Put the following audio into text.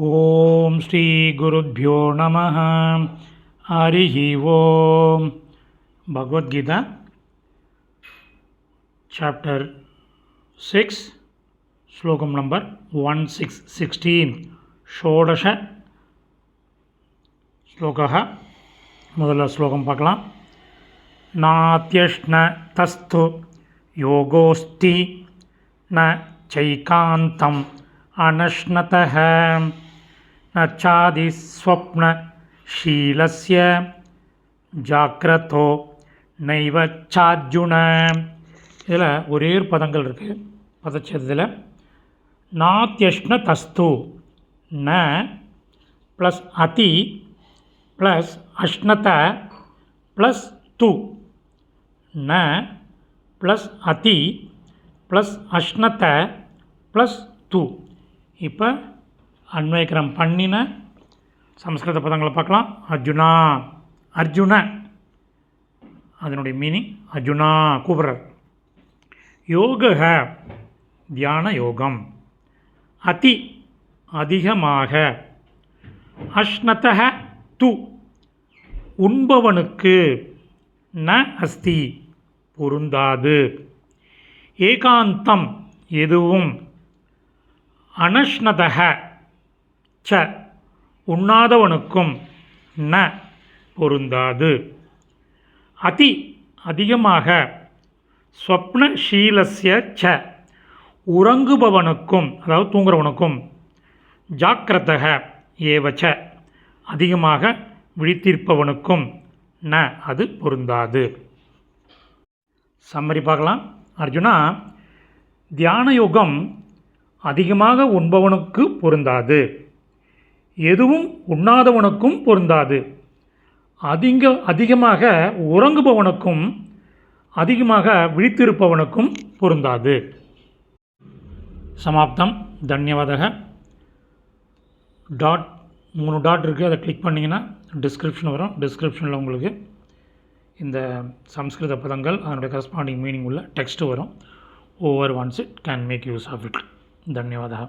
ஓம் ஸ்ரீ குருப்யோ நமः. ஹரிஹி ஓம். பகவத்கீதா சாப்டர் 6 ஸ்லோகம் நம்பர் 16 ஷோடஷ ஸ்லோகः. முதல்ல ஸ்லோகம் பார்க்கலாம். நாத்யஷ்ண தஸ்து யோகோஸ்தி ந சைகாந்தம் அனஷ்ணதஹ ந சாதி ஸ்வப்ன ஷீலஸ்ய ஜாக்ரதோ நைவ சார்ஜுன. இதில் ஒரே ஒரு பதங்கள் இருக்குது. பதச்சேதத்தில் நாத்யஷ்ண தஸ்து ந ப்ளஸ் அதி ப்ளஸ் அஷ்ணத ப்ளஸ் து. ந ப்ளஸ் அதி ப்ளஸ் அஷ்ணத ப்ளஸ் து. இப்போ அன்வயக்கிரம் பண்ணின சமஸ்கிருத பதங்களை பார்க்கலாம். அர்ஜுனா, அர்ஜுன அதனுடைய மீனிங் அர்ஜுனா கூப்பிட்றார். யோக தியான யோகம். அதி அதிகமாக. அஷ்ணத து உண்பவனுக்கு. ந அஸ்தி பொருந்தாது. ஏகாந்தம் எதுவும். அனஷ்ணதஹ ச உண்ணாதவனுக்கும். ந பொருந்தாது. அதி அதிகமாக. ஸ்வப்னஷீலஸ்ய ச உறங்குபவனுக்கும், அதாவது தூங்குறவனுக்கும். ஜாக்கிரதக ஏவச்ச அதிகமாக விழித்திருப்பவனுக்கும். ந அது பொருந்தாது. சம்மரி பார்க்கலாம். அர்ஜுனா, தியான யோகம் அதிகமாக உண்பவனுக்கு பொருந்தாது, எதுவும் உண்ணாதவனுக்கும் பொருந்தாது. அதிகமாக உறங்குபவனுக்கும் அதிகமாக விழித்திருப்பவனுக்கும் பொருந்தாது. சமாப்தம். தன்யவாதக. டாட் 3 டாட் இருக்குது, அதை கிளிக் பண்ணிங்கன்னா டிஸ்கிரிப்ஷன் வரும். டிஸ்கிரிப்ஷனில் உங்களுக்கு இந்த சம்ஸ்கிருத பதங்கள் அதனுடைய கரஸ்பாண்டிங் மீனிங் உள்ள டெக்ஸ்ட்டு வரும். Over once it can make use of it. धन्यवादः.